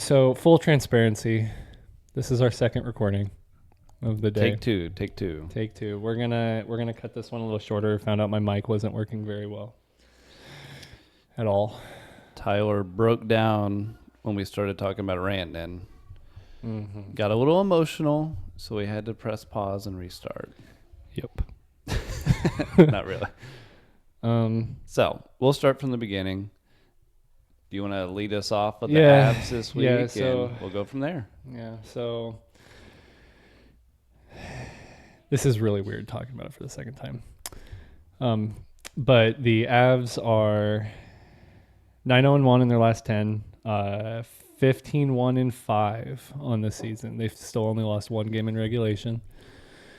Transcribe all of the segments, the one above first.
So full transparency, this is our second recording of the day. Take two. We're gonna cut this one a little shorter. Found out my mic wasn't working very well at all. Tyler broke down when we started talking about ranting. Mm-hmm. Got a little emotional, so we had to press pause and restart. Yep. Not really. So we'll start from the beginning. Do you want to lead us off with the abs this week? Yeah, so and we'll go from there. Yeah, so this is really weird talking about it for the second time. But the Avs are 9-0-1 in their last 10, 15-1-5 on the season. They've still only lost one game in regulation.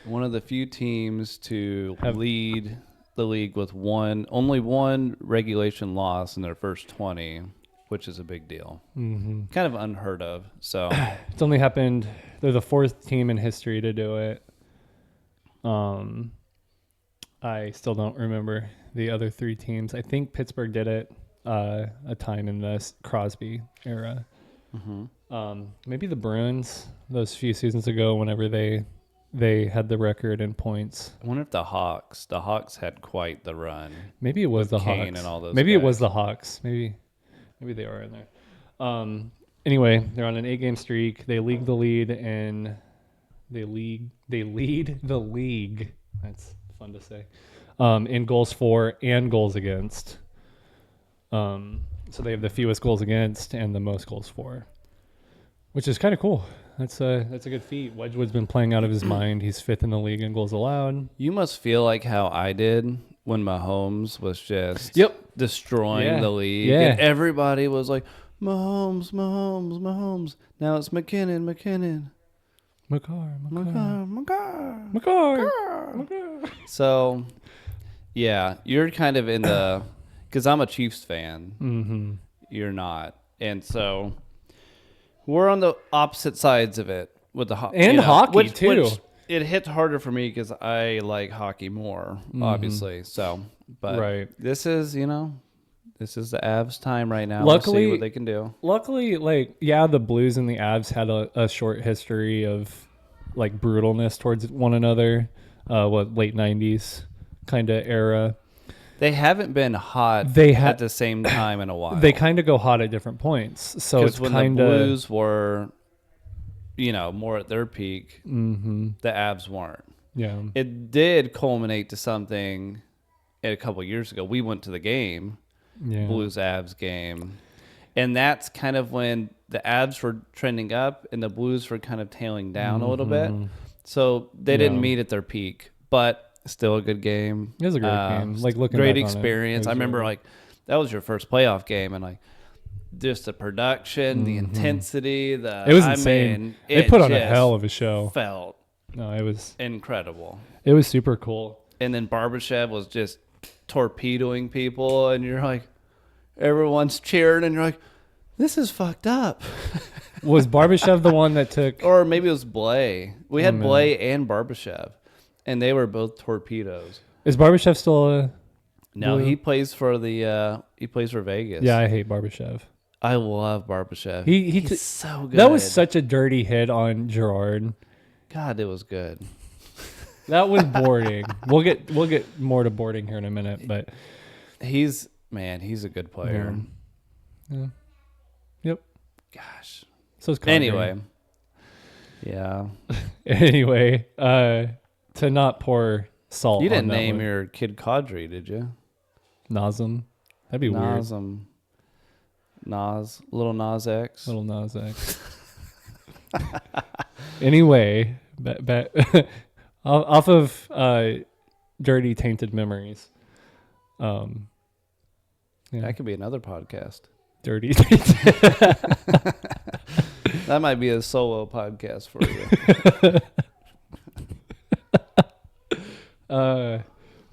One of the few teams to lead the league with only one regulation loss in their first 20, which is a big deal. Mm-hmm. Kind of unheard of. So it's only happened. They're the fourth team in history to do it. I still don't remember the other three teams. I think Pittsburgh did it a time in the Crosby era. Mm-hmm. Maybe the Bruins those few seasons ago, whenever they had the record in points. I wonder if the Hawks had quite the run. Maybe it was the Kane Hawks. And all those Maybe guys. It was the Hawks. Maybe they are in there. Anyway, they're on an 8-game streak. They lead the lead and they lead the league. That's fun to say. In goals for and goals against. So they have the fewest goals against and the most goals for, which is kind of cool. That's a good feat. Wedgwood's been playing out of his mind. He's fifth in the league in goals allowed. You must feel like how I did when Mahomes was just destroying the league. Yeah. And everybody was like, Mahomes. Now it's McKinnon. McCarr. So, yeah, you're kind of in the... Because I'm a Chiefs fan. Mm-hmm. You're not. And so we're on the opposite sides of it with the hockey, too. Which it hits harder for me because I like hockey more, obviously. So, but this is the Avs time right now. Luckily, we'll see what they can do. Luckily, the Blues and the Avs had a short history of brutalness towards one another. Late 90s kind of era. They haven't been hot at the same time in a while. They kind of go hot at different points. So it's when kind the Blues were, more at their peak, mm-hmm. the Avs weren't. Yeah. It did culminate to something a couple of years ago. We went to the game, Blues-Avs game, and that's kind of when the Avs were trending up and the Blues were kind of tailing down a little bit. So they didn't meet at their peak, but still a good game. It was a great game. Looking great back experience. I remember that was your first playoff game, and just the production, the intensity, it was insane. They put on a hell of a show. It was incredible. It was super cool. And then Barbashev was just torpedoing people, and you're like, everyone's cheering, and you're like, this is fucked up. Was Barbashev the one that took? Or maybe it was Blay. We had Blay and Barbashev. And they were both torpedoes. Is Barbashev still No, he plays for Vegas. Yeah, I hate Barbashev. I love Barbashev. He's so good. That was such a dirty hit on Gerard. God, it was good. That was boarding. We'll get more to boarding here in a minute, but he's a good player. Yeah. Yep. Gosh. So it's anyway. Yeah. Anyway, to not pour salt. You didn't name your kid Kadri, did you? Nazem. That'd be weird. Little Nas X. Little Nas X. Anyway, off of dirty, tainted memories. That could be another podcast. Dirty, tainted. That might be a solo podcast for you.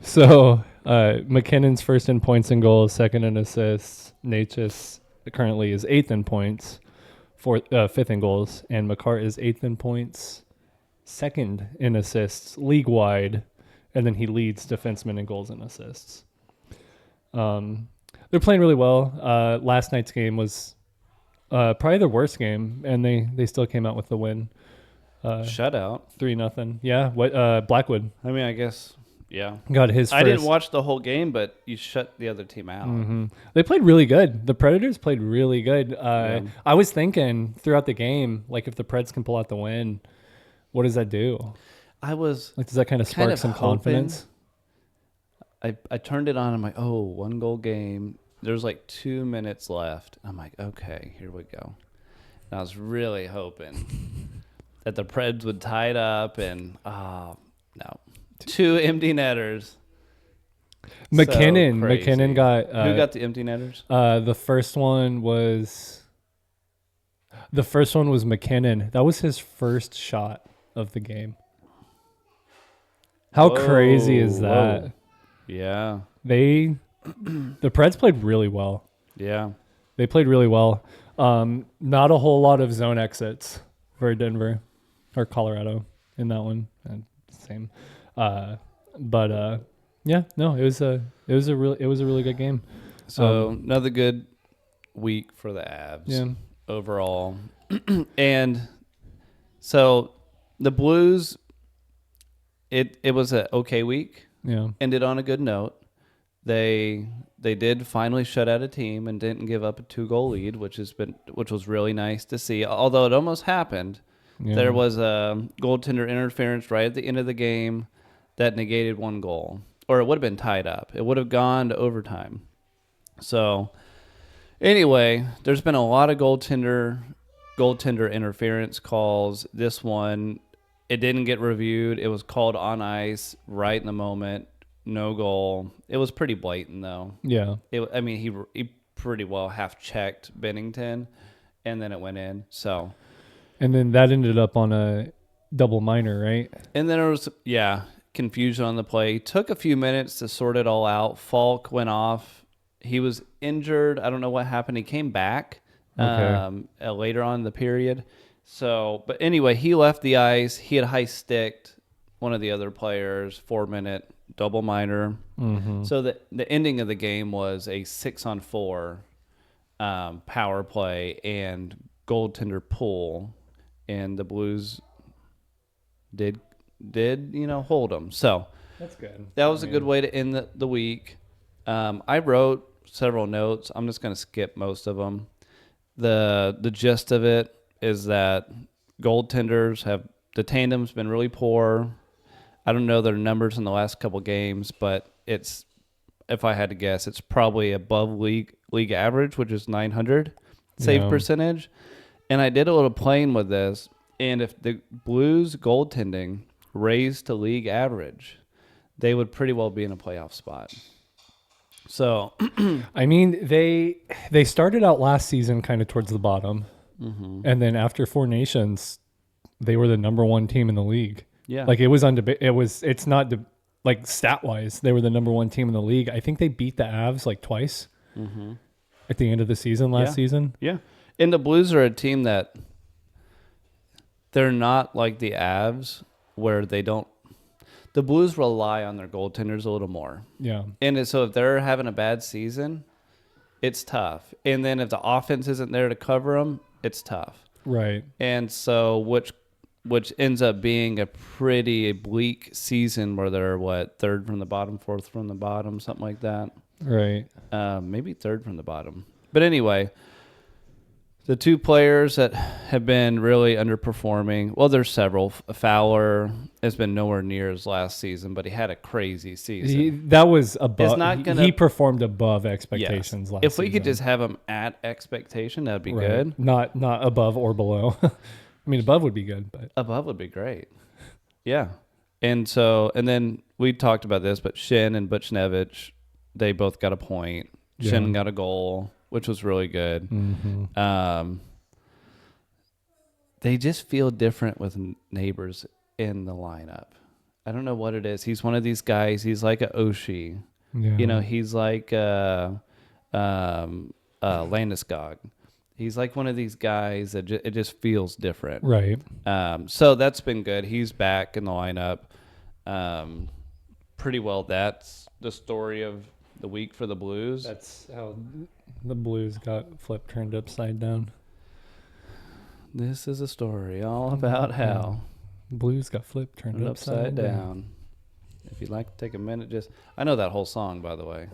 So McKinnon's first in points and goals, second in assists. Natchez currently is 8th in points, 5th in goals, and McCarr is 8th in points, 2nd in assists league wide, and then he leads defensemen in goals and assists. They're playing really well. Last night's game was Probably their worst game, and they still came out with the win. Shutout. 3-0. Yeah. What? Blackwood I mean, I guess. Yeah. got his I first. didn't watch the whole game, but you shut the other team out. Mm-hmm. They played really good. The Predators played really good. Yeah. I was thinking throughout the game, like if the Preds can pull out the win, what does that do? I was Like, does that kind of spark some confidence? I turned it on. I'm like, oh, 1-goal game. There's like 2 minutes left. I'm like, okay, here we go. And I was really hoping that the Preds would tie it up, and no, 2 empty netters. McKinnon got who got the empty netters? The first one was McKinnon. That was his first shot of the game. How crazy is that? Whoa. Yeah. The Preds played really well. Yeah. They played really well. Not a whole lot of zone exits for Denver or Colorado in that one. Same. Yeah, no, it was a really good game. So another good week for the Avs overall. And so the Blues, it was an okay week. Yeah. Ended on a good note. They did finally shut out a team and didn't give up a 2-goal lead, which was really nice to see. Although it almost happened. Yeah. There was a goaltender interference right at the end of the game that negated 1 goal. Or it would have been tied up. It would have gone to overtime. So anyway, there's been a lot of goaltender interference calls. This one, it didn't get reviewed. It was called on ice right in the moment. No goal. It was pretty blatant, though. Yeah. He pretty well half-checked Bennington, and then it went in. So. And then that ended up on a double minor, right? And then there was, confusion on the play. Took a few minutes to sort it all out. Falk went off. He was injured. I don't know what happened. He came back later on in the period. So, but anyway, he left the ice. He had high-sticked one of the other players, 4-minute double minor. Mm-hmm. So the ending of the game was a 6-on-4 power play and goaltender pull, and the Blues did hold them. So that's good. That was a good way to end the week. I wrote several notes. I'm just going to skip most of them. The gist of it is that goaltenders the tandem's been really poor. I don't know their numbers in the last couple games, but if I had to guess, it's probably above league average, which is 900 save percentage. And I did a little playing with this, and if the Blues goaltending raised to league average, they would pretty well be in a playoff spot. So, I mean, they started out last season kind of towards the bottom, and then after 4 Nations, they were the number 1 team in the league. Yeah, like it's not like stat wise, they were the number 1 team in the league. I think they beat the Avs like twice at the end of the season last season. Yeah, and the Blues are a team that they're not like the Avs, where they don't. The Blues rely on their goaltenders a little more. Yeah. And so if they're having a bad season, it's tough. And then if the offense isn't there to cover them, it's tough. Right. And so which ends up being a pretty bleak season where they're, 3rd from the bottom, 4th from the bottom, something like that. Right. Maybe 3rd from the bottom. But anyway, the 2 players that have been really underperforming, well, there's several. Fowler has been nowhere near his last season, but he had a crazy season. That was above. He performed above expectations last season. If we could just have him at expectation, that would be good. Not above or below. I mean, above would be good, but above would be great. Yeah. And then we talked about this, but Shin and Buchnevich, they both got a point. Yeah. Shin got a goal, which was really good. Mm-hmm. They just feel different with Neighbors in the lineup. I don't know what it is. He's one of these guys. He's like a Oshie. Yeah. He's like Landeskog. He's like one of these guys that it just feels different. Right. So that's been good. He's back in the lineup. Pretty well, that's the story of the week for the Blues. That's how the Blues got turned upside down. This is a story all about how Blues got flipped, turned upside down. If you'd like to take a minute, I know that whole song, by the way.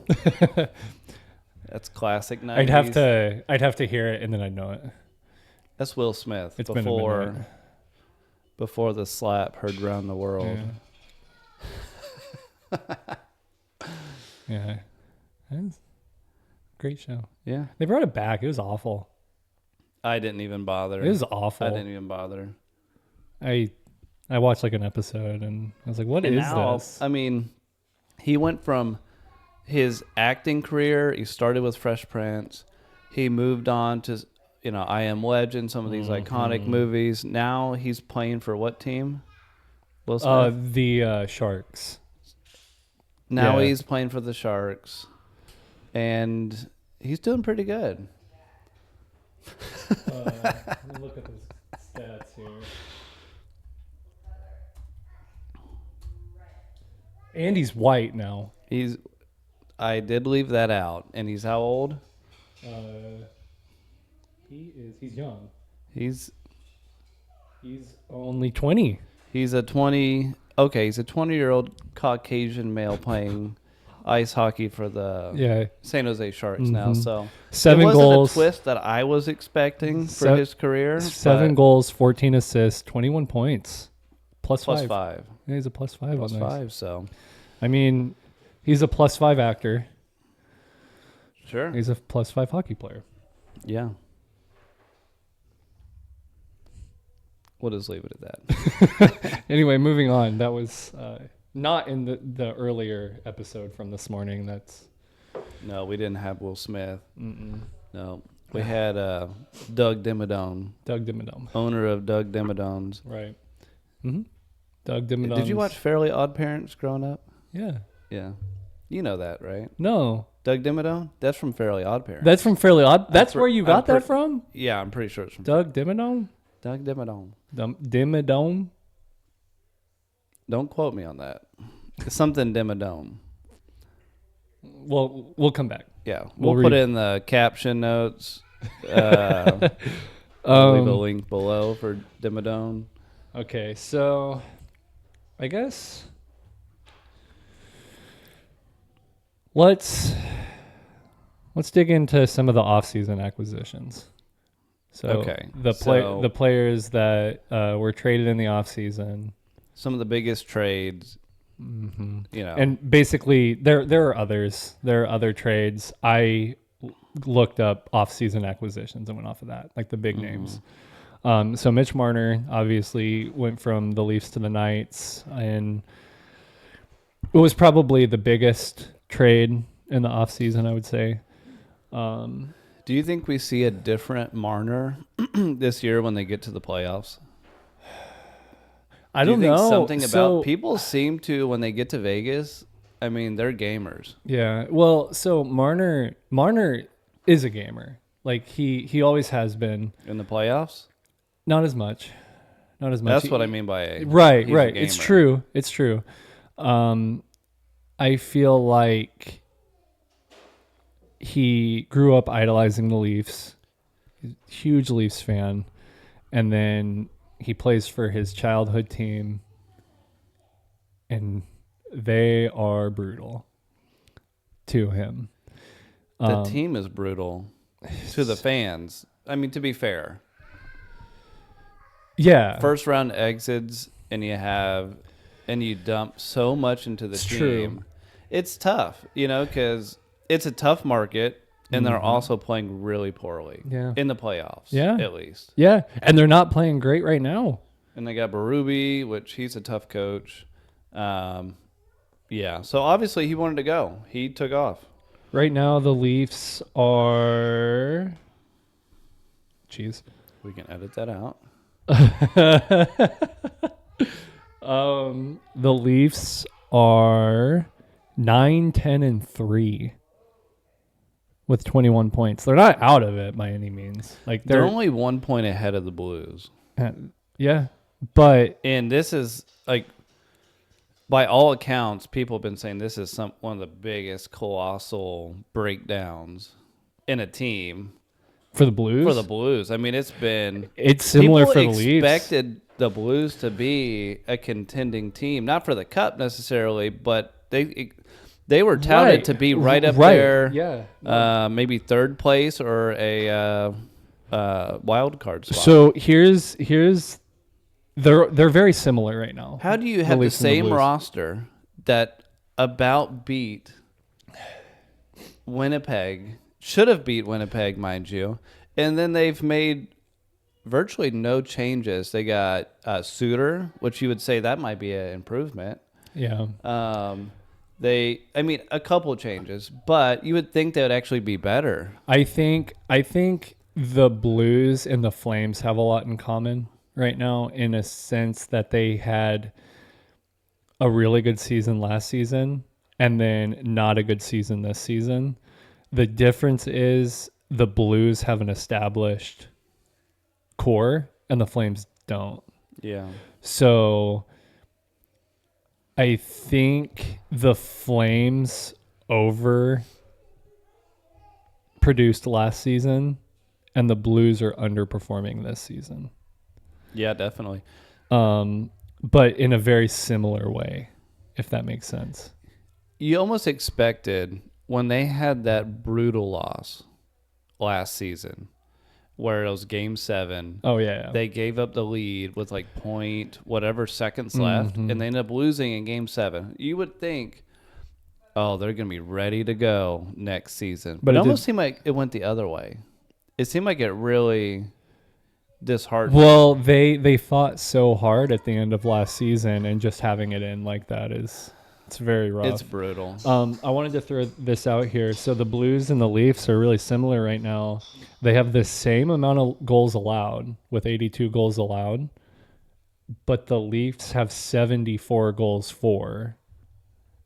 That's classic 90s. I'd have to hear it and then I'd know it. That's Will Smith. It's been a minute. Before the slap heard round the world. Yeah. That's a great show. Yeah. They brought it back. It was awful. I didn't even bother. It was awful. I didn't even bother. I watched like an episode and I was like, what is this? I mean, he went from his acting career, he started with Fresh Prince. He moved on to, I Am Legend, some of these iconic movies. Now he's playing for what team? Will Smith? The Sharks. Now he's playing for the Sharks. And he's doing pretty good. Let me look at the stats here. And he's white now. I did leave that out. And he's how old? He's young. He's only 20. He's a 20-year-old Caucasian male playing ice hockey for the San Jose Sharks now. So 7 it wasn't goals. a twist that I was expecting for his career. 7 goals, 14 assists, 21 points. Plus 5. Yeah, he's a plus 5 Plus on this. 5, so. I mean, he's a plus 5 actor. Sure. He's a plus 5 hockey player. Yeah. We'll just leave it at that. Anyway, moving on. That was not in the earlier episode from this morning. No, we didn't have Will Smith. No. We had Doug Dimmadome. Owner of Doug Dimmadome's. Right. Mm-hmm. Doug Dimmadome. Did you watch Fairly Odd Parents growing up? Yeah. Yeah. You know that, right? No. Doug Dimmadome? That's from Fairly Odd Parents. That's from Fairly Odd? That's where you got that from? Yeah, I'm pretty sure it's from Doug Dimmadome? Doug Dimmadome. Dimmadome? Don't quote me on that. It's something Dimmadome. Well, we'll come back. Yeah. We'll put it in the caption notes. I'll leave a link below for Dimmadome. Okay, so I guess let's dig into some of the off-season acquisitions. So the players that were traded in the off-season. Some of the biggest trades. And basically there are others. There are other trades. I looked up off-season acquisitions and went off of that, like the big names. So Mitch Marner obviously went from the Leafs to the Knights, and it was probably the biggest trade in the offseason, I would say. Do you think we see a different Marner this year when they get to the playoffs? I don't know. Something about people seem to, when they get to Vegas, I mean, they're gamers. Yeah. Well, so Marner is a gamer. Like he always has been. In the playoffs? Not as much. That's what I mean by right. It's true. I feel like he grew up idolizing the Leafs. He's a huge Leafs fan. And then he plays for his childhood team. And they are brutal to him. The team is brutal to the fans. I mean, to be fair. Yeah. First round exits and you dump so much into the team. True. It's tough, because it's a tough market and they're also playing really poorly in the playoffs, at least. Yeah, and they're not playing great right now. And they got Berube, which he's a tough coach. So obviously he wanted to go. He took off. Right now the Leafs are... Jeez. We can edit that out. The Leafs are 9-10-3 with 21 points. They're not out of it by any means. Like they're only 1 point ahead of the Blues. Yeah, but this is like, by all accounts, people have been saying this is one of the biggest colossal breakdowns in a team For the Blues? For the Blues. I mean, it's similar for the Leafs. People Leafs. expected the Blues to be a contending team, not for the Cup necessarily, but they were touted to be right up there. Yeah. Maybe third place or a wild card spot. So here's they're very similar right now. How do you have the same roster that about beat Winnipeg? Should have beat Winnipeg, mind you. And then they've made virtually no changes. They got Suter, which you would say that might be an improvement. Yeah. A couple of changes, but you would think they would actually be better. I think the Blues and the Flames have a lot in common right now, in a sense that they had a really good season last season and then not a good season this season. The difference is the Blues have an established core and the Flames don't. Yeah. So I think the Flames produced last season and the Blues are underperforming this season. Yeah, definitely. But in a very similar way, if that makes sense. You almost expected when they had that brutal loss last season, where it was Game 7. Oh, yeah. They gave up the lead with like whatever seconds left, and they ended up losing in Game 7. You would think, oh, they're going to be ready to go next season. But it almost seemed like it went the other way. It seemed like it really disheartening. Well, they fought so hard at the end of last season, and just having it in like that it's very rough. It's brutal. I wanted to throw this out here. So the Blues and the Leafs are really similar right now. They have the same amount of goals allowed, with 82 goals allowed, but the Leafs have 74 goals for,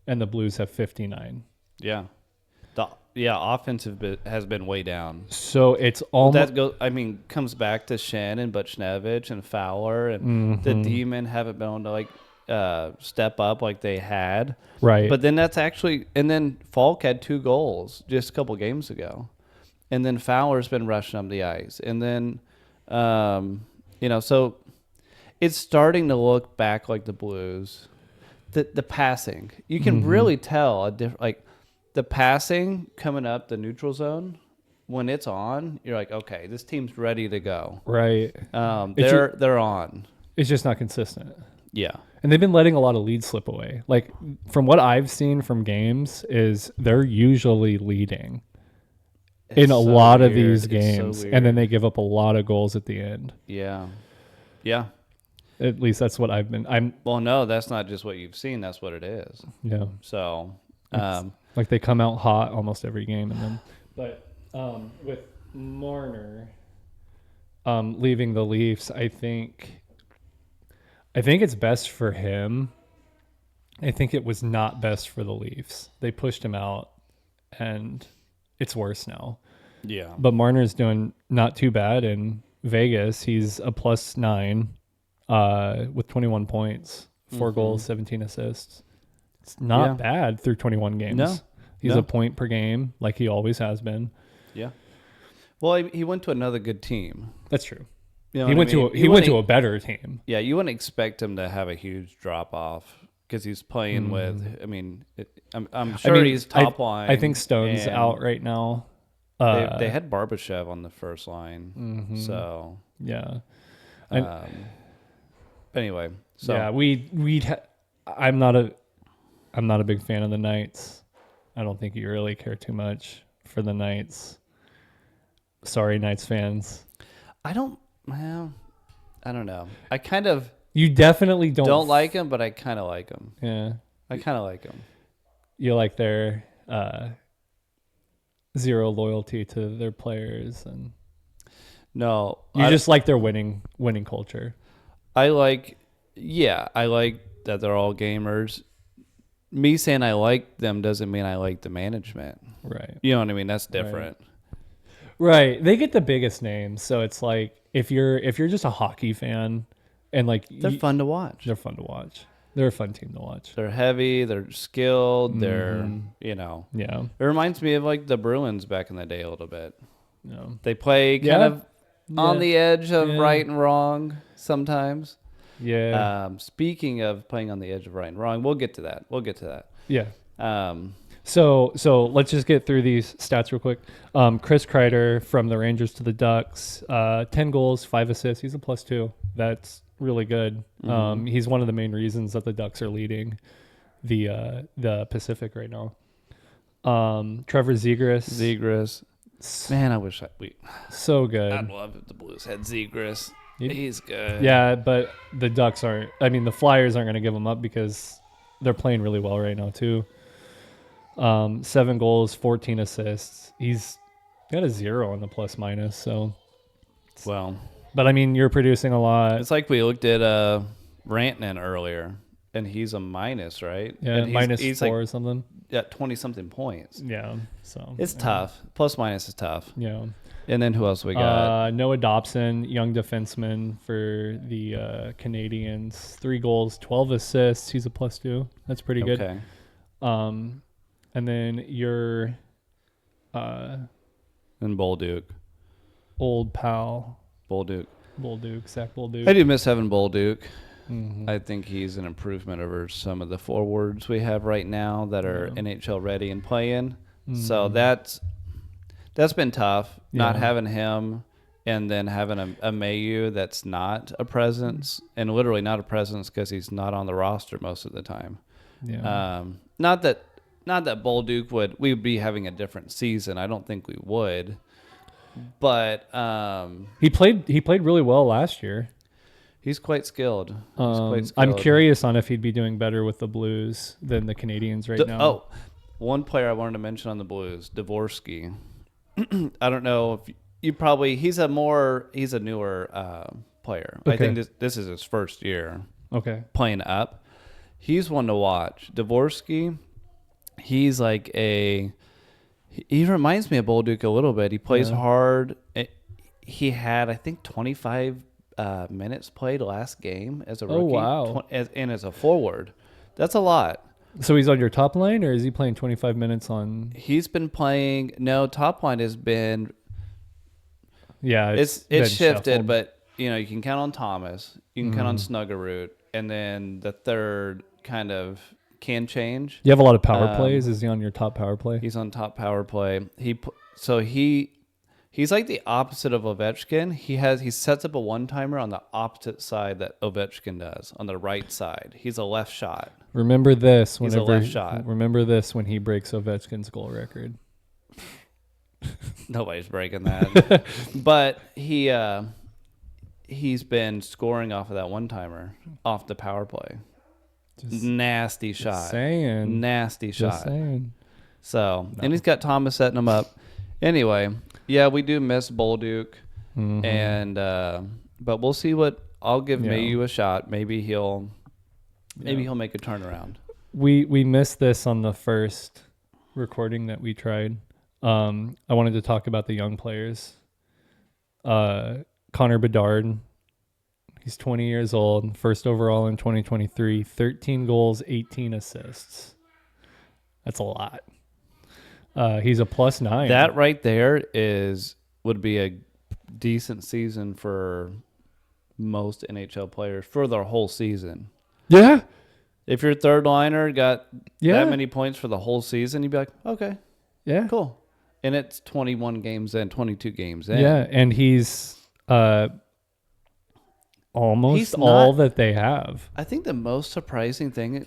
and the Blues have 59. Yeah. Offensive bit has been way down. So it's almost comes back to Shannon, Buchnevich, and Fowler, and the D-men haven't been able to step up like they had. Right. But then and then Falk had 2 goals just a couple games ago. And then Fowler's been rushing up the ice. And then, so it's starting to look back like the Blues. The passing, you can really tell the passing coming up the neutral zone. When it's on, you're like, okay, this team's ready to go. Right. They're on. It's just not consistent. Yeah. And they've been letting a lot of leads slip away. Like, from what I've seen from games, is they're usually leading in a lot of these games, and then they give up a lot of goals at the end. Yeah. Yeah. At least that's what I've been. Well, no, that's not just what you've seen. That's what it is. Yeah. So, like they come out hot almost every game, and then, but with Marner leaving the Leafs, I think it's best for him. I think it was not best for the Leafs. They pushed him out, and it's worse now. Yeah. But Marner's doing not too bad in Vegas. He's a +9 with 21 points, 4 goals, 17 assists. It's not bad through 21 games. No. He's a point per game, like he always has been. Yeah. Well, he went to another good team. That's true. You know he went to a better team. Yeah, you wouldn't expect him to have a huge drop off because he's playing with. I mean, I'm sure he's top line. I think Stone's out right now. They had Barbashev on the first line, so yeah. Anyway, so yeah, I'm not a big fan of the Knights. I don't think you really care too much for the Knights. Sorry, Knights fans. Well, I don't know. I kind of... You definitely don't like them, but I kind of like them. Yeah. I kind of like them. You like their zero loyalty to their players, and no, you just like their winning culture. I like that they're all gamers. Me saying I like them doesn't mean I like the management. Right. You know what I mean? That's different. Right. They get the biggest names, so it's like if you're just a hockey fan, and like they're fun to watch. They're fun to watch. They're a fun team to watch. They're heavy. They're skilled. They're Yeah. It reminds me of like the Bruins back in the day a little bit. No. They play kind of on the edge of right and wrong sometimes. Yeah. Speaking of playing on the edge of right and wrong, we'll get to that. Yeah. Um, So let's just get through these stats real quick. Chris Kreider from the Rangers to the Ducks, 10 goals, 5 assists. He's a +2. That's really good. He's one of the main reasons that the Ducks are leading the Pacific right now. Trevor Zegras. Man, I wish So good. I'd love if the Blues had Zegras. He's good. Yeah, but the Ducks aren't. I mean, the Flyers aren't going to give him up because they're playing really well right now too. 7 goals, 14 assists. He's got a 0 on the plus-minus. So, well, but I mean, you're producing a lot. It's like we looked at Rantanen earlier, and he's a minus, right? Yeah, and he's -4 or something. Yeah, 20-something points. Yeah, so it's tough. Plus-minus is tough. Yeah. And then who else we got? Noah Dobson, young defenseman for the Canadians. 3 goals, 12 assists. He's a +2. That's pretty good. Okay. And then your and Bolduc. Old pal. Bolduc, Zach Bolduc. I do miss having Bolduc. Mm-hmm. I think he's an improvement over some of the forwards we have right now that are NHL ready and playing. So that's been tough, not having him and then having a Mayu that's not a presence, and literally not a presence because he's not on the roster most of the time. Yeah. Not that Bolduc we'd be having a different season. I don't think we would. But he played really well last year. He's quite skilled. I'm curious on if he'd be doing better with the Blues than the Canadians right now. Oh, one player I wanted to mention on the Blues, Dvorsky. I don't know if he's a newer player. Okay. I think this is his first year. Okay. Playing up. He's one to watch. Dvorsky, he's like he reminds me of Bolduc a little bit. He plays hard. He had, I think, 25 minutes played last game as a rookie. Oh, wow. And as a forward. That's a lot. So he's on your top line, or is he playing 25 minutes on? He's been playing. No, top line has been. Yeah, it's been shifted, shuffled. but you can count on Thomas. You can count on Snuggerud, and then the third kind of can change. You have a lot of power plays. Is he on your top power play? He's on top power play. He's like the opposite of Ovechkin. He sets up a one-timer on the opposite side that Ovechkin does, on the right side. He's a left shot. Remember this He's a left shot. Remember this when he breaks Ovechkin's goal record. Nobody's breaking that. But he's been scoring off of that one-timer, off the power play. Nasty shot. Nasty shot. Just saying. So, and he's got Thomas setting him up. Anyway, yeah, we do miss Bolduc, and but we'll see what. I'll give Mayu a shot. Maybe he'll make a turnaround. We missed this on the first recording that we tried. I wanted to talk about the young players. Connor Bedard, he's 20 years old, first overall in 2023, 13 goals, 18 assists. That's a lot. He's a +9. That right there would be a decent season for most NHL players for their whole season. Yeah. If your third liner got that many points for the whole season, you'd be like, okay, yeah, cool. And it's 21 games in, 22 games in. Yeah, and he's almost all that they have. I think the most surprising thing,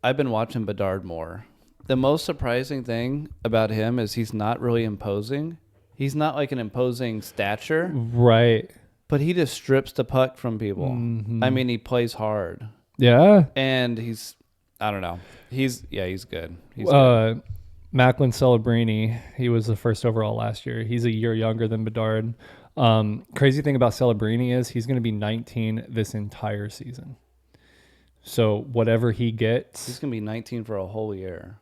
I've been watching Bedard more. The most surprising thing about him is he's not really imposing. He's not like an imposing stature. Right. But he just strips the puck from people. Mm-hmm. I mean, he plays hard. Yeah. And I don't know. He's good. He's good. Macklin Celebrini, he was the first overall last year. He's a year younger than Bedard. Crazy thing about Celebrini is he's going to be 19 this entire season. So whatever he gets. He's going to be 19 for a whole year.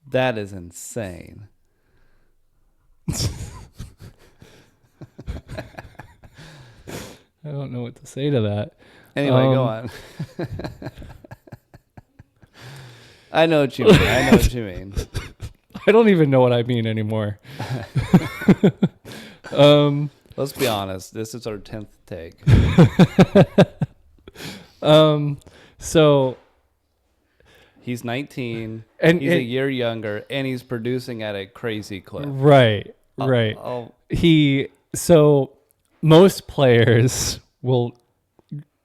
That is insane. I don't know what to say to that. Anyway, go on. I know what you mean. I know what you mean. I don't even know what I mean anymore. Let's be honest. This is our 10th take. So He's 19. And he's a year younger, and he's producing at a crazy clip. Right. So most players will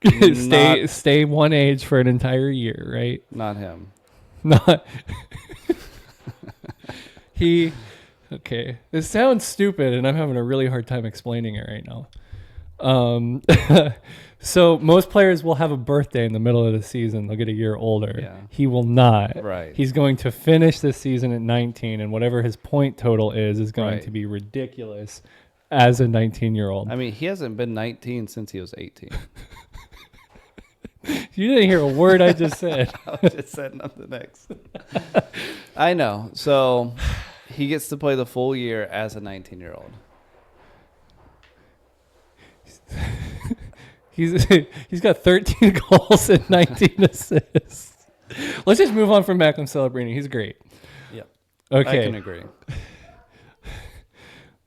stay one age for an entire year, right? Not him. Not he. Okay, this sounds stupid, and I'm having a really hard time explaining it right now. So most players will have a birthday in the middle of the season. They'll get a year older. Yeah. He will not. Right. He's going to finish this season at 19, and whatever his point total is going to be ridiculous as a 19-year-old. I mean, he hasn't been 19 since he was 18. You didn't hear a word I just said. I just said nothing next. I know. So he gets to play the full year as a 19-year-old. He's got 13 goals and 19 assists. Let's just move on from Malcolm Celebrini. He's great. Yep. Okay. I can agree.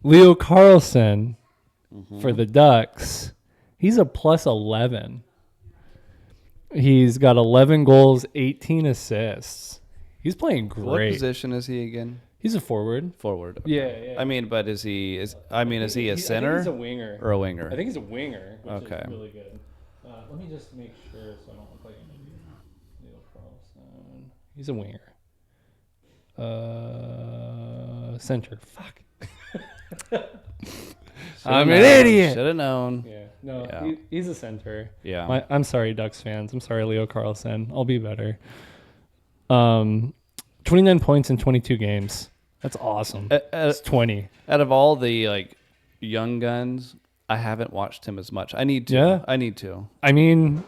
Leo Carlson for the Ducks. He's a plus 11. He's got 11 goals, 18 assists. He's playing great. What position is he again? He's a forward. Forward. Okay. Yeah. I mean, but is he a center? I think he's a winger. Or a winger? I think he's a winger, which Okay. is really good. Let me just make sure so I don't look like an idiot. Leo Carlson. He's a winger. Center. Fuck. I'm an idiot. Should have known. Yeah. No, he's a center. Yeah. I'm sorry, Ducks fans. I'm sorry, Leo Carlson. I'll be better. 29 points in 22 games. That's awesome. It's 20. Out of all the young guns, I haven't watched him as much. I need to. Yeah. I need to. I mean,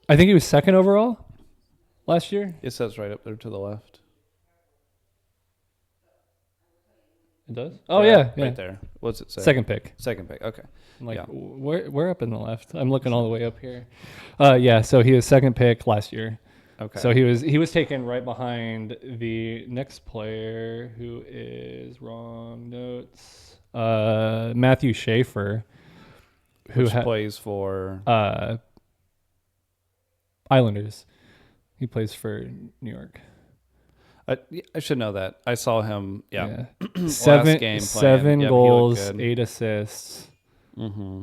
I think he was second overall last year. It says right up there to the left. It does? Oh, yeah. Right there. What's it say? Second pick. Second pick. Okay. I'm like, we're up in the left. I'm looking all the way up here. Yeah, so he was second pick last year. Okay. So he was taken right behind the next player who is wrong notes. Matthew Schaefer, who plays for Islanders. He plays for New York. I should know that. I saw him. Yeah. Seven goals, 8 assists. Mm-hmm.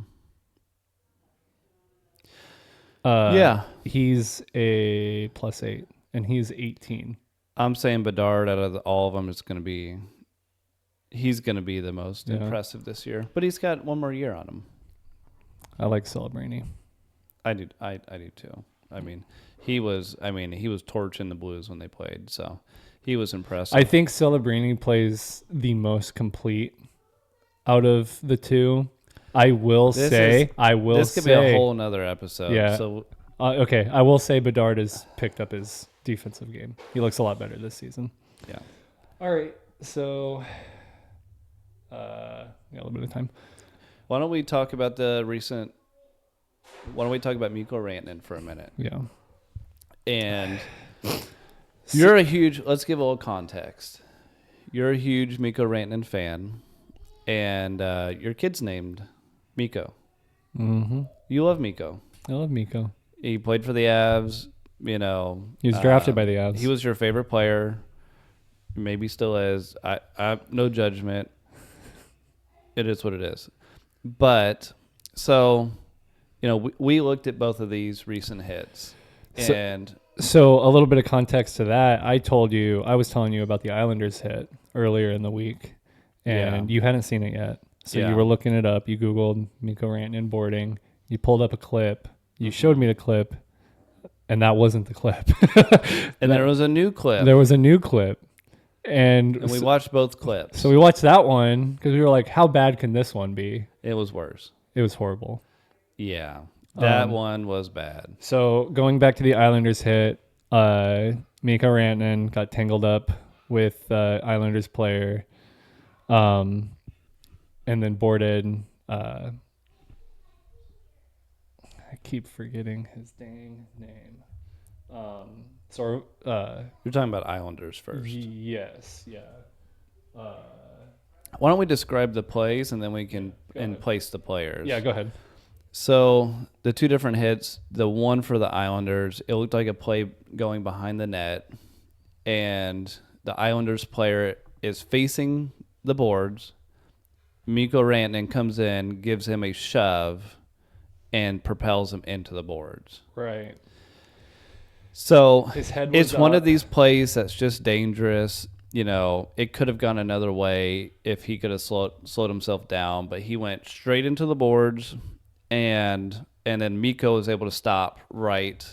Yeah. He's a +8, and he's 18. I'm saying Bedard out of all of them is going to be. He's going to be the most impressive this year, but he's got one more year on him. I like Celebrini. I do. I do too. I mean, he was torching the Blues when they played, so he was impressive. I think Celebrini plays the most complete out of the two. I will say. This could be a whole nother episode. Yeah. So, okay. I will say Bedard has picked up his defensive game. He looks a lot better this season. Yeah. All right. So, a little bit of time. Why don't we talk about Mikko Rantanen for a minute? Yeah. And you're a huge. Let's give a little context. You're a huge Mikko Rantanen fan, and your kid's named Mikko. Mm-hmm. You love Mikko. I love Mikko. He played for the Avs. You know, he was drafted by the Avs. He was your favorite player. Maybe still is. I no judgment. It is what it is. But so, we looked at both of these recent hits, and so a little bit of context to that. I was telling you about the Islanders hit earlier in the week, and you hadn't seen it yet. So you were looking it up. You Googled Mikko Rantanen boarding. You pulled up a clip. You showed me the clip, and that wasn't the clip. And there was a new clip. There was a new clip. And we watched both clips. So we watched that one because we were like, how bad can this one be? It was worse. It was horrible. Yeah. That one was bad. So going back to the Islanders hit, Mikko Rantanen got tangled up with Islanders player, and then boarded. I keep forgetting his dang name. So You're talking about Islanders first. yes, yeah. Why don't we describe the plays and then we can ahead. place the players? Yeah, go ahead. So the two different hits, the one for the Islanders, it looked like a play going behind the net, and the Islanders player is facing the boards. Mikko Rantanen comes in, gives him a shove, and propels him into the boards. Right. So His head was it's one up. of these plays that's just dangerous. You know, it could have gone another way if he could have slowed himself down, but he went straight into the boards, and then Mikko was able to stop right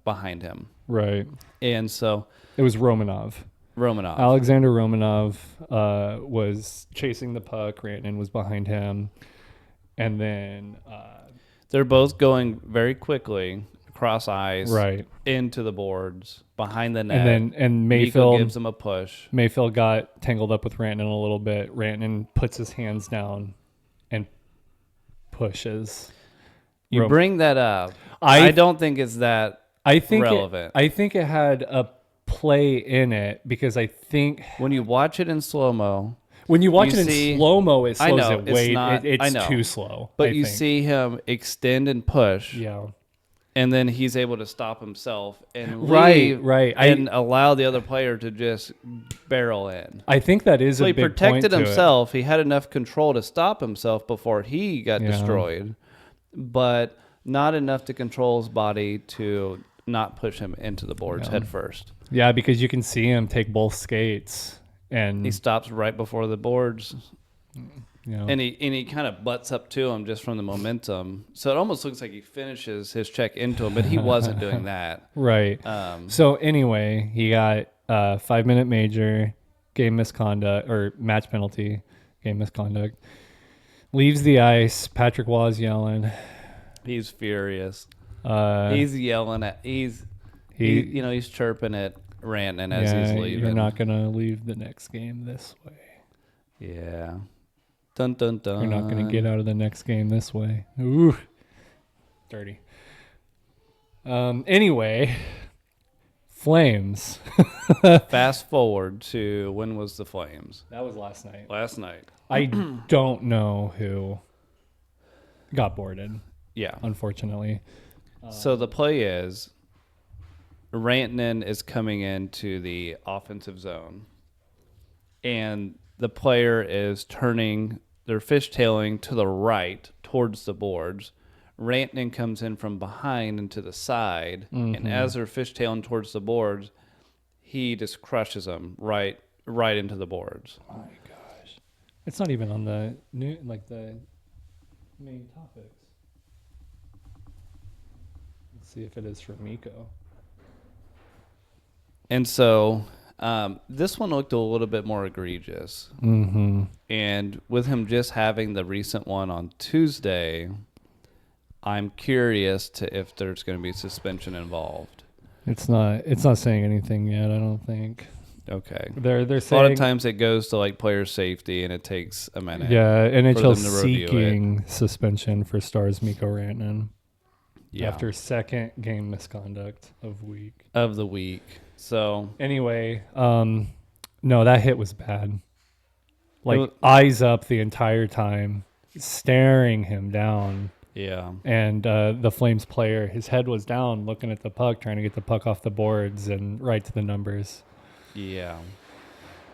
behind him. Right. And so It was Romanov. Alexander Romanov was chasing the puck. Rantanen was behind him. And then... they're both going very quickly across ice, right, into the boards, behind the net. And Mikko Mayfield gives him a push. Mayfield got tangled up with Rantanen a little bit. Rantanen puts his hands down and pushes. You bring that up. I don't think it's that relevant. I think it had a play in it because I think when you watch it in slow-mo, when you watch it in slow-mo, it slows know, it way. It's I know. too slow. But you see him extend and push. Yeah. And then he's able to stop himself and leave, right, and allow the other player to just barrel in. I think that is so a big point. He protected himself. He had enough control to stop himself before he got destroyed, but not enough to control his body to not push him into the boards head first. Yeah, because you can see him take both skates, and he stops right before the boards. You know. And he kind of butts up to him just from the momentum. So it almost looks like he finishes his check into him, but he wasn't doing that. Right. So anyway, he got 5-minute major, game misconduct, or match penalty, game misconduct. Leaves the ice. Patrick Waugh's yelling. He's furious. He's yelling at. He's chirping at Rantanen as he's leaving. You're not gonna leave the next game this way. Yeah. Dun, dun, dun. You're not going to get out of the next game this way. Ooh. Dirty. Anyway, Flames. Fast forward to when was the Flames? That was last night. Last night. I don't know who got boarded. Yeah. Unfortunately. So the play is Rantanen is coming into the offensive zone, and the player is turning, they're fishtailing to the right towards the boards. Rantanen comes in from behind and to the side, and as they're fishtailing towards the boards, he just crushes them right into the boards. Oh my gosh. It's not even on the new, like the main topics. Let's see if it is for Mikko. And so this one looked a little bit more egregious. Mm-hmm. And with him just having the recent one on Tuesday, I'm curious to if there's going to be suspension involved. It's not saying anything yet, I don't think. Okay. They're saying a lot of times it goes to like player safety and it takes a minute. Yeah, NHL seeking suspension for Stars Mikko Rantanen. Yeah. After second game misconduct of the week. So anyway, no, that hit was bad. Like eyes up the entire time, staring him down. Yeah. And the Flames player, his head was down, looking at the puck, trying to get the puck off the boards and right to the numbers. Yeah.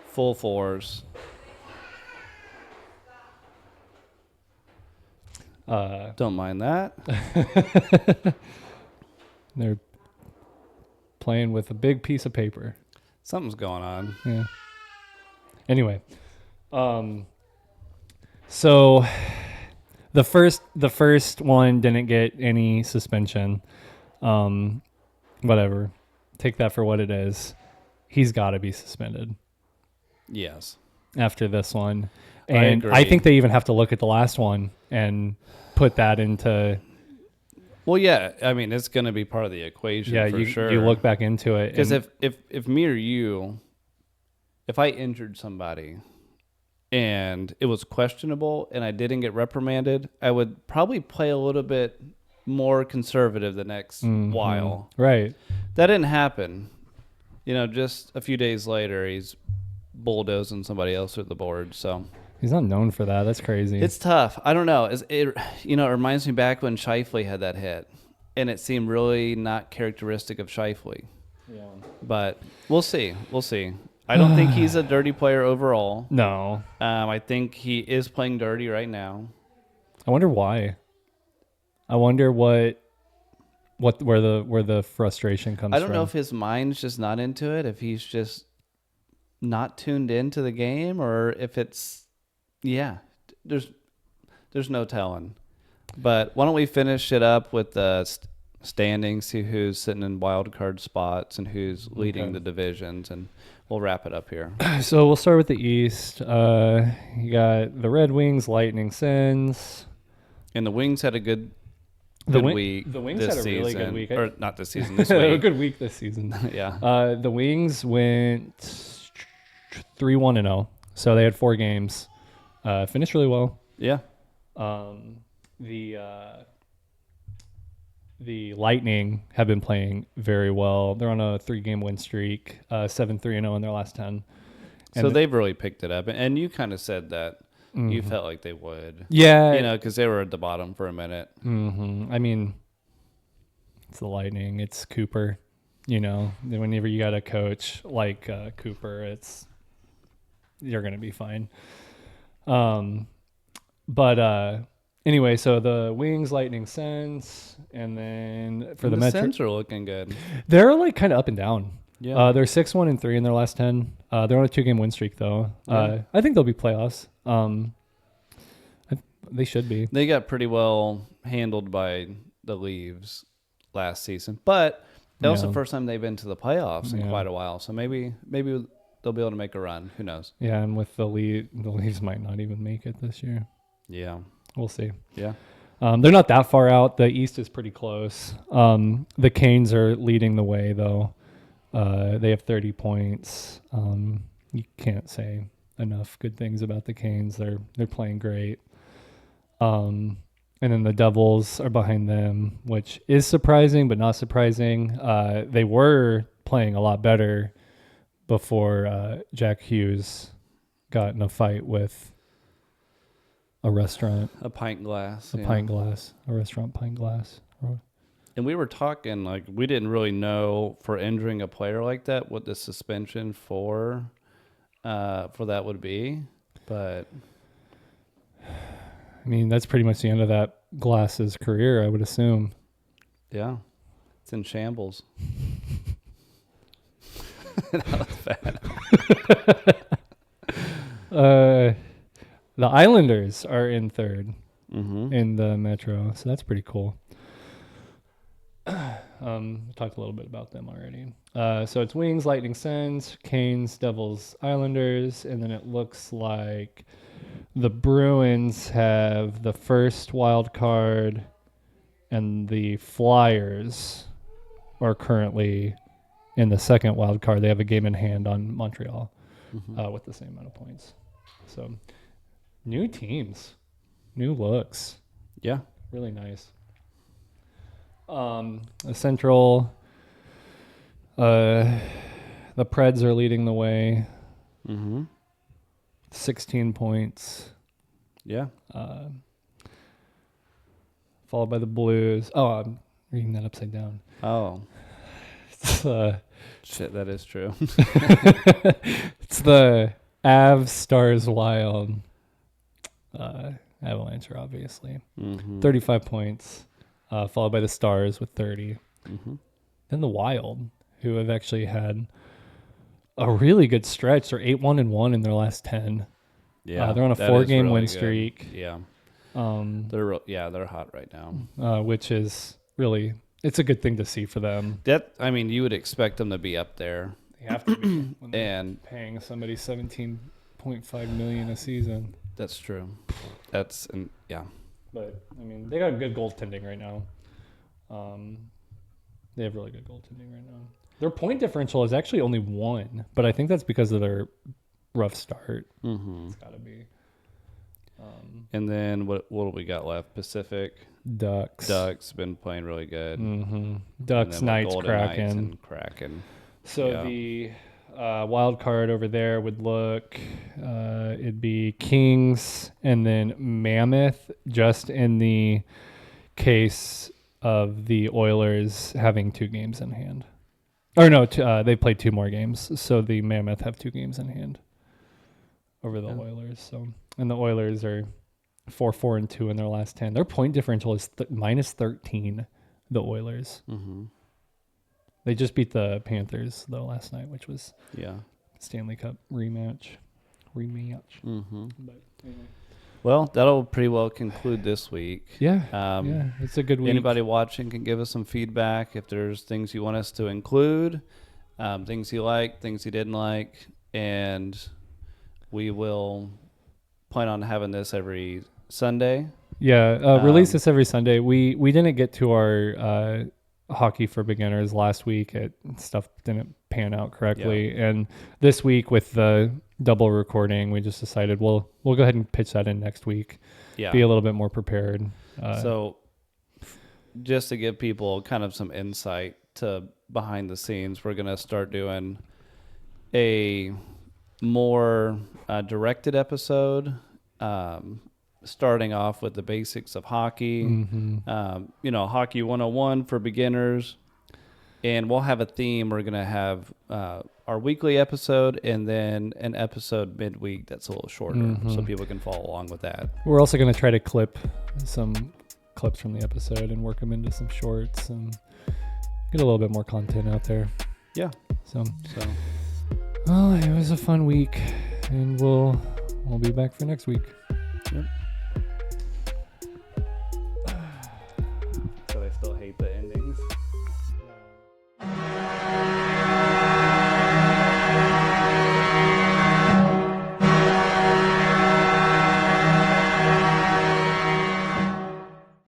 Full force. Don't mind that. They're playing with a big piece of paper. Something's going on. Yeah. Anyway, so the first one didn't get any suspension. Whatever. Take that for what it is. He's got to be suspended. Yes. After this one. And I think they even have to look at the last one and put that into... Well, yeah. I mean, it's going to be part of the equation for sure. You look back into it. Because if me or you, if I injured somebody and it was questionable and I didn't get reprimanded, I would probably play a little bit more conservative the next while. Right. That didn't happen. Just a few days later, he's bulldozing somebody else with the board. So he's not known for that. That's crazy. it's tough. I don't know. It reminds me back when Scheifele had that hit, and it seemed really not characteristic of Scheifele. Yeah. But we'll see. I don't think he's a dirty player overall. No. I think he is playing dirty right now. I wonder why. I wonder where the frustration comes from. I don't know if his mind's just not into it, if he's just not tuned into the game, or if it's there's no telling. But why don't we finish it up with the standings, see who's sitting in wild card spots and who's leading the divisions, and we'll wrap it up here. So we'll start with the East. You got the Red Wings, Lightning, Sens. And the Wings had a good week. The Wings this had a really good week. Or not this season, this week. A good week this season. Yeah. The Wings went 3-1-0. So they had 4 games. Finished really well. Yeah. The Lightning have been playing very well. They're on a 3-game win streak, 7-3-0 in their last 10. So they've really picked it up. And you kind of said that you felt like they would. Yeah. Because they were at the bottom for a minute. Mm-hmm. I mean, it's the Lightning. It's Cooper. Whenever you got a coach like Cooper, you're going to be fine. Anyway, so the Wings, Lightning, Sens, and then for the Metro, Sens are looking good. They're like kind of up and down. Yeah. They're 6-1-3 in their last 10. They're on a 2-game win streak though. Yeah. I think they'll be playoffs. They should be. They got pretty well handled by the Leaves last season, but that was the first time they've been to the playoffs in quite a while. So maybe they'll be able to make a run. Who knows? Yeah, and with the Leaves might not even make it this year. Yeah. We'll see. Yeah. They're not that far out. The East is pretty close. The Canes are leading the way, though. They have 30 points. You can't say enough good things about the Canes. They're playing great. And then the Devils are behind them, which is surprising, but not surprising. They were playing a lot better before Jack Hughes got in a fight with a restaurant. A pint glass. A restaurant pint glass. And we were talking, like, we didn't really know for injuring a player like that what the suspension for that would be. But I mean, that's pretty much the end of that Glass's career, I would assume. Yeah. It's in shambles. That was bad. The Islanders are in third in the Metro, so that's pretty cool. Talked a little bit about them already. So it's Wings, Lightning, Sens, Canes, Devils, Islanders, and then it looks like the Bruins have the first wild card, and the Flyers are currently in the second wild card. They have a game in hand on Montreal with the same amount of points. So new teams, new looks. Yeah. Really nice. The Central, the Preds are leading the way. 16 points. Yeah. Followed by the Blues. Oh, I'm reading that upside down. Oh. It's, shit, that is true. it's the Avs, Stars, Wild. Avalanche, obviously. 35 points. Followed by the Stars with 30. Then the Wild, who have actually had a really good stretch. They're 8-1-1 in their last 10. Yeah, they're on a 4-game really win good. streak. Yeah, they're hot right now. Which is really, it's a good thing to see for them. You would expect them to be up there. They have to be when they're And paying somebody $17.5 million a season. That's true. Yeah. But I mean, they got good goaltending right now. They have really good goaltending right now. Their point differential is actually only 1, but I think that's because of their rough start. It's got to be. And then what do we got left? Pacific. Ducks been playing really good. Mm-hmm. Ducks, Knights, Kraken. And Kraken. So the wild card over there would look, it'd be Kings and then Mammoth, just in the case of the Oilers having 2 games in hand. Or no, they played 2 more games, so the Mammoth have 2 games in hand over the Oilers. So, and the Oilers are 4-4-2 in their last 10. Their point differential is minus 13. The Oilers. Mm-hmm. They just beat the Panthers though last night, which was Stanley Cup rematch. Mm-hmm. But anyway. Well, that'll pretty well conclude this week. Yeah, it's a good week. Anybody watching can give us some feedback if there's things you want us to include, things you like, things you didn't like, and we will plan on having this every Sunday. Yeah, release this every Sunday. We didn't get to our hockey for beginners last week. Stuff didn't pan out correctly, and this week with the double recording, we just decided we'll go ahead and pitch that in next week. Yeah, be a little bit more prepared. So just to give people kind of some insight to behind the scenes, we're gonna start doing a more directed episode, starting off with the basics of hockey. Mm-hmm. Hockey 101 for beginners, and we'll have a theme. We're gonna have our weekly episode and then an episode midweek that's a little shorter, so people can follow along with that. We're also gonna try to clip some clips from the episode and work them into some shorts and get a little bit more content out there. Yeah. So well, it was a fun week, and we'll be back for next week. Yep.